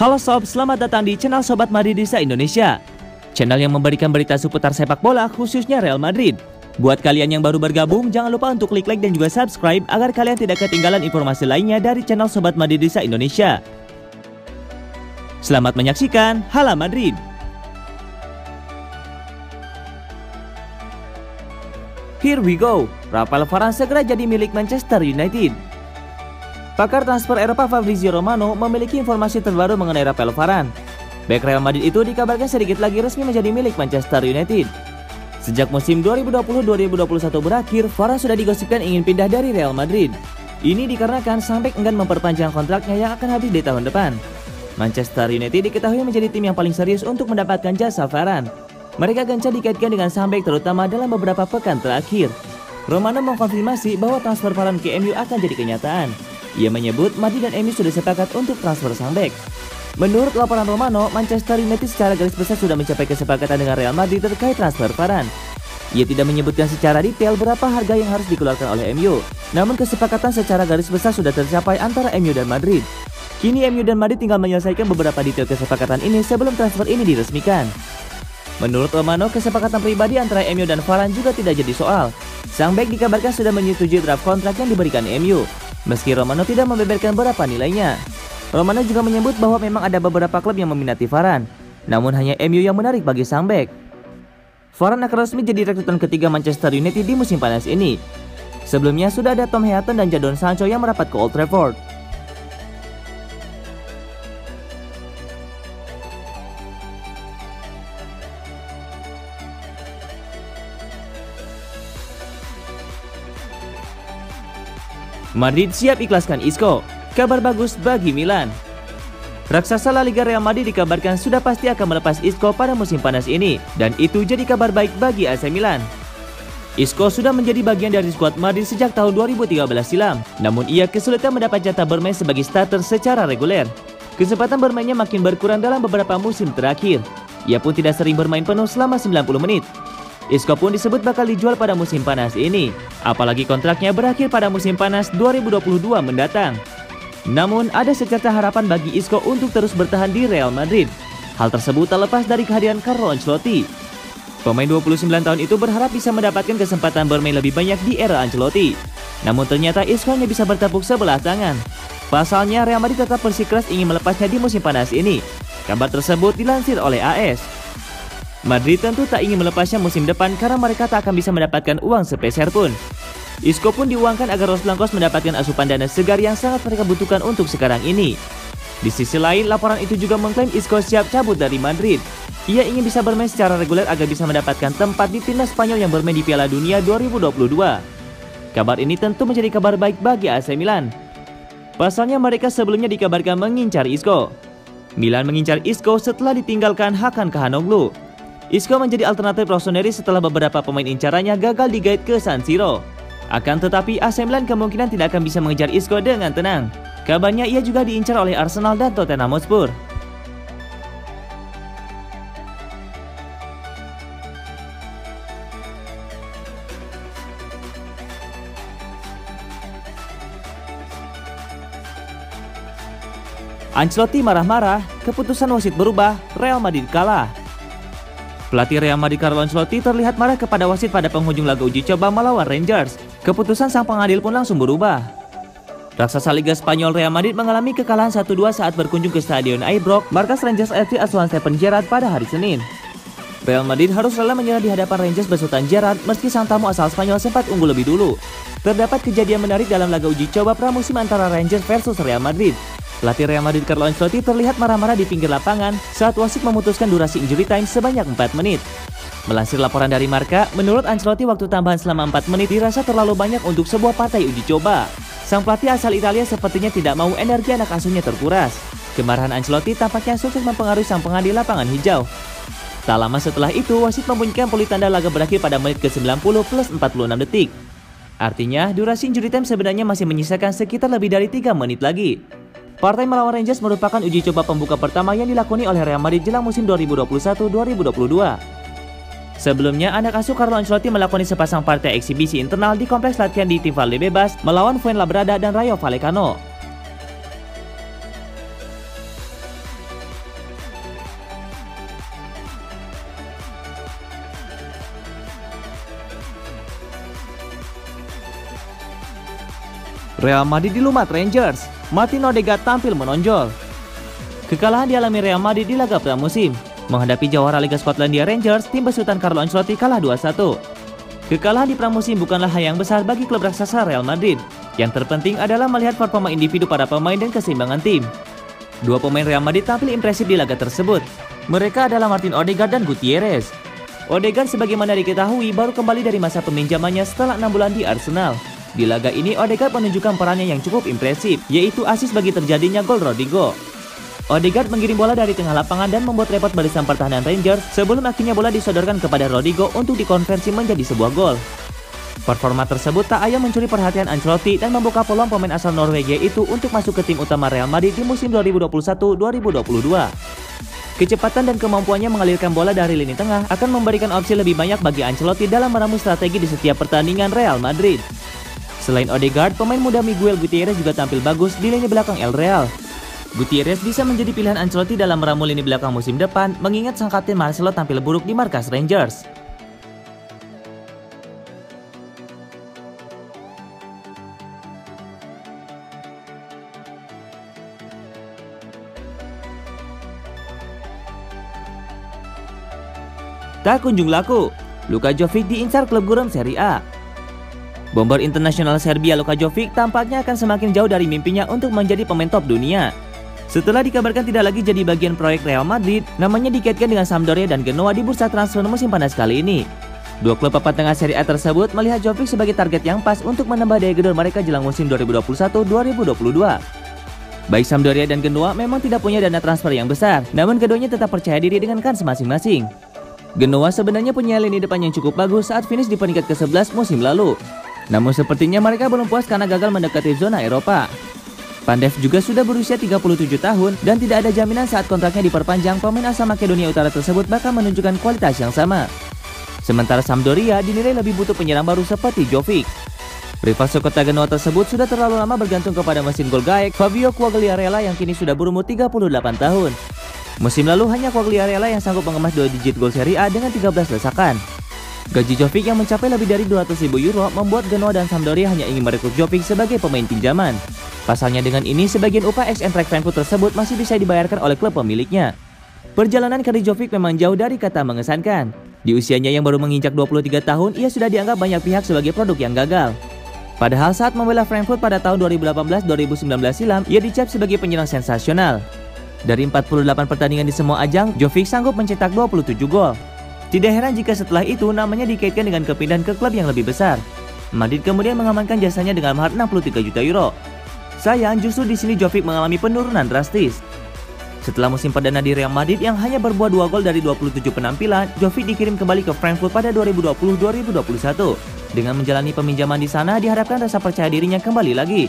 Halo sob, selamat datang di channel Sobat Madridista Indonesia. Channel yang memberikan berita seputar sepak bola khususnya Real Madrid. Buat kalian yang baru bergabung, jangan lupa untuk klik like dan juga subscribe agar kalian tidak ketinggalan informasi lainnya dari channel Sobat Madridista Indonesia. Selamat menyaksikan Hala Madrid. Here we go, Rafael Varane segera jadi milik Manchester United. Pakar transfer Eropa Fabrizio Romano memiliki informasi terbaru mengenai Rafael Varane. Bek Real Madrid itu dikabarkan sedikit lagi resmi menjadi milik Manchester United. Sejak musim 2020-2021 berakhir, Varane sudah digosipkan ingin pindah dari Real Madrid. Ini dikarenakan sang bek enggan memperpanjang kontraknya yang akan habis di tahun depan. Manchester United diketahui menjadi tim yang paling serius untuk mendapatkan jasa Varane. Mereka gencar dikaitkan dengan sang bek terutama dalam beberapa pekan terakhir. Romano mengkonfirmasi bahwa transfer Varane ke MU akan jadi kenyataan. Ia menyebut Madrid dan MU sudah sepakat untuk transfer sang bek. Menurut laporan Romano, Manchester United secara garis besar sudah mencapai kesepakatan dengan Real Madrid terkait transfer Varane. Ia tidak menyebutkan secara detail berapa harga yang harus dikeluarkan oleh MU. Namun kesepakatan secara garis besar sudah tercapai antara MU dan Madrid. Kini MU dan Madrid tinggal menyelesaikan beberapa detail kesepakatan ini sebelum transfer ini diresmikan. Menurut Romano, kesepakatan pribadi antara MU dan Varane juga tidak jadi soal. Sang bek dikabarkan sudah menyetujui draft kontrak yang diberikan MU. Meski Romano tidak membeberkan berapa nilainya. Romano juga menyebut bahwa memang ada beberapa klub yang meminati Varane, namun hanya MU yang menarik bagi sang bek. Varane akan resmi jadi rekrutan ketiga Manchester United di musim panas ini. Sebelumnya sudah ada Tom Heaton dan Jadon Sancho yang merapat ke Old Trafford. Madrid siap ikhlaskan Isco, kabar bagus bagi Milan. Raksasa La Liga Real Madrid dikabarkan sudah pasti akan melepas Isco pada musim panas ini, dan itu jadi kabar baik bagi AC Milan. Isco sudah menjadi bagian dari skuad Madrid sejak tahun 2013 silam, namun ia kesulitan mendapat jatah bermain sebagai starter secara reguler. Kesempatan bermainnya makin berkurang dalam beberapa musim terakhir. Ia pun tidak sering bermain penuh selama 90 menit. Isco pun disebut bakal dijual pada musim panas ini, apalagi kontraknya berakhir pada musim panas 2022 mendatang. Namun ada secerca harapan bagi Isco untuk terus bertahan di Real Madrid. Hal tersebut tak lepas dari kehadiran Carlo Ancelotti. Pemain 29 tahun itu berharap bisa mendapatkan kesempatan bermain lebih banyak di era Ancelotti. Namun ternyata Isco hanya bisa bertepuk sebelah tangan. Pasalnya Real Madrid tetap bersikeras ingin melepasnya di musim panas ini. Kabar tersebut dilansir oleh AS. Madrid tentu tak ingin melepasnya musim depan karena mereka tak akan bisa mendapatkan uang sepeser pun. Isco pun diuangkan agar Los Blancos mendapatkan asupan dana segar yang sangat mereka butuhkan untuk sekarang ini. Di sisi lain, laporan itu juga mengklaim Isco siap cabut dari Madrid. Ia ingin bisa bermain secara reguler agar bisa mendapatkan tempat di timnas Spanyol yang bermain di Piala Dunia 2022. Kabar ini tentu menjadi kabar baik bagi AC Milan. Pasalnya mereka sebelumnya dikabarkan mengincar Isco. Milan mengincar Isco setelah ditinggalkan Hakan Çalhanoğlu. Isco menjadi alternatif Rossoneri setelah beberapa pemain incarannya gagal digait ke San Siro. Akan tetapi AC Milan kemungkinan tidak akan bisa mengejar Isco dengan tenang. Kabarnya ia juga diincar oleh Arsenal dan Tottenham Hotspur. Ancelotti marah-marah, keputusan wasit berubah, Real Madrid kalah. Pelatih Real Madrid Carlo Ancelotti terlihat marah kepada wasit pada penghujung laga uji coba melawan Rangers. Keputusan sang pengadil pun langsung berubah. Raksasa Liga Spanyol Real Madrid mengalami kekalahan 1-2 saat berkunjung ke Stadion Ibrox, markas Rangers FC asuhan Steven Gerrard pada hari Senin. Real Madrid harus rela menyerah di hadapan Rangers besutan Gerrard meski sang tamu asal Spanyol sempat unggul lebih dulu. Terdapat kejadian menarik dalam laga uji coba pramusim antara Rangers versus Real Madrid. Pelatih Real Madrid Carlo Ancelotti terlihat marah-marah di pinggir lapangan saat wasit memutuskan durasi injury time sebanyak 4 menit. Melansir laporan dari Marca, menurut Ancelotti waktu tambahan selama 4 menit dirasa terlalu banyak untuk sebuah partai uji coba. Sang pelatih asal Italia sepertinya tidak mau energi anak asuhnya terkuras. Kemarahan Ancelotti tampaknya sukses mempengaruhi sang pengadil lapangan hijau. Tak lama setelah itu, wasit membunyikan peluit tanda laga berakhir pada menit ke-90 plus 46 detik. Artinya, durasi injury time sebenarnya masih menyisakan sekitar lebih dari 3 menit lagi. Partai melawan Rangers merupakan uji coba pembuka pertama yang dilakoni oleh Real Madrid jelang musim 2021-2022. Sebelumnya, anak asuh Carlo Ancelotti melakoni sepasang partai eksibisi internal di kompleks latihan di tim Valdebebas melawan Fuenlabrada dan Rayo Vallecano. Real Madrid dilumat Rangers, Martin Odegaard tampil menonjol. Kekalahan dialami Real Madrid di laga pramusim. Menghadapi jawara Liga Skotlandia Rangers, tim besutan Carlo Ancelotti kalah 2-1. Kekalahan di pramusim bukanlah hal yang besar bagi klub raksasa Real Madrid. Yang terpenting adalah melihat performa individu para pemain dan keseimbangan tim. Dua pemain Real Madrid tampil impresif di laga tersebut. Mereka adalah Martin Odegaard dan Gutierrez. Odegaard sebagaimana diketahui baru kembali dari masa peminjamannya setelah 6 bulan di Arsenal. Di laga ini Odegaard menunjukkan perannya yang cukup impresif, yaitu assist bagi terjadinya gol Rodrigo. Odegaard mengirim bola dari tengah lapangan dan membuat repot barisan pertahanan Rangers sebelum akhirnya bola disodorkan kepada Rodrigo untuk dikonversi menjadi sebuah gol. Performa tersebut tak ayal mencuri perhatian Ancelotti dan membuka peluang pemain asal Norwegia itu untuk masuk ke tim utama Real Madrid di musim 2021-2022. Kecepatan dan kemampuannya mengalirkan bola dari lini tengah akan memberikan opsi lebih banyak bagi Ancelotti dalam meramu strategi di setiap pertandingan Real Madrid. Selain Odegaard, pemain muda Miguel Gutierrez juga tampil bagus di lini belakang El Real. Gutierrez bisa menjadi pilihan Ancelotti dalam meramu lini belakang musim depan, mengingat sang kapten Marcelo tampil buruk di markas Rangers. Tak kunjung laku, Luka Jovic diincar klub gurun Serie A. Bomber internasional Serbia Luka Jovic tampaknya akan semakin jauh dari mimpinya untuk menjadi pemain top dunia. Setelah dikabarkan tidak lagi jadi bagian proyek Real Madrid, namanya dikaitkan dengan Sampdoria dan Genoa di bursa transfer musim panas kali ini. Dua klub papan tengah Serie A tersebut melihat Jovic sebagai target yang pas untuk menambah daya gedor mereka jelang musim 2021-2022. Baik Sampdoria dan Genoa memang tidak punya dana transfer yang besar, namun keduanya tetap percaya diri dengan kans masing-masing. Genoa sebenarnya punya lini depan yang cukup bagus saat finish di peringkat ke-11 musim lalu. Namun sepertinya mereka belum puas karena gagal mendekati zona Eropa. Pandev juga sudah berusia 37 tahun dan tidak ada jaminan saat kontraknya diperpanjang pemain asal Makedonia Utara tersebut bakal menunjukkan kualitas yang sama. Sementara Sampdoria dinilai lebih butuh penyerang baru seperti Jovic. Rival sekota Genoa tersebut sudah terlalu lama bergantung kepada mesin gol gaek Fabio Quagliarella yang kini sudah berumur 38 tahun. Musim lalu hanya Quagliarella yang sanggup mengemas 2 digit gol Serie A dengan 13 lesakan. Gaji Jovic yang mencapai lebih dari 200.000 euro membuat Genoa dan Sampdoria hanya ingin merekrut Jovic sebagai pemain pinjaman. Pasalnya dengan ini, sebagian upah ex-Eintracht Frankfurt tersebut masih bisa dibayarkan oleh klub pemiliknya. Perjalanan karir Jovic memang jauh dari kata mengesankan. Di usianya yang baru menginjak 23 tahun, ia sudah dianggap banyak pihak sebagai produk yang gagal. Padahal saat membela Frankfurt pada tahun 2018-2019 silam, ia dicap sebagai penyerang sensasional. Dari 48 pertandingan di semua ajang, Jovic sanggup mencetak 27 gol. Tidak heran jika setelah itu namanya dikaitkan dengan kepindahan ke klub yang lebih besar. Madrid kemudian mengamankan jasanya dengan mahar 63 juta euro. Sayang, justru di sini Jovic mengalami penurunan drastis. Setelah musim perdana di Real Madrid yang hanya berbuah 2 gol dari 27 penampilan, Jovic dikirim kembali ke Frankfurt pada 2020-2021. Dengan menjalani peminjaman di sana, diharapkan rasa percaya dirinya kembali lagi.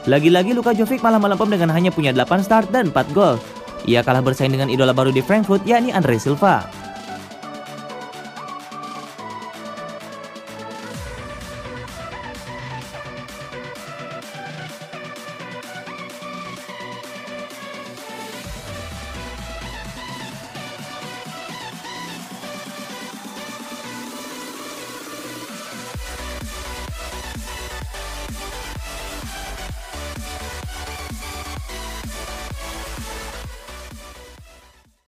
Lagi-lagi Luka Jovic malah melempem dengan hanya punya 8 start dan 4 gol. Ia kalah bersaing dengan idola baru di Frankfurt, yakni Andre Silva.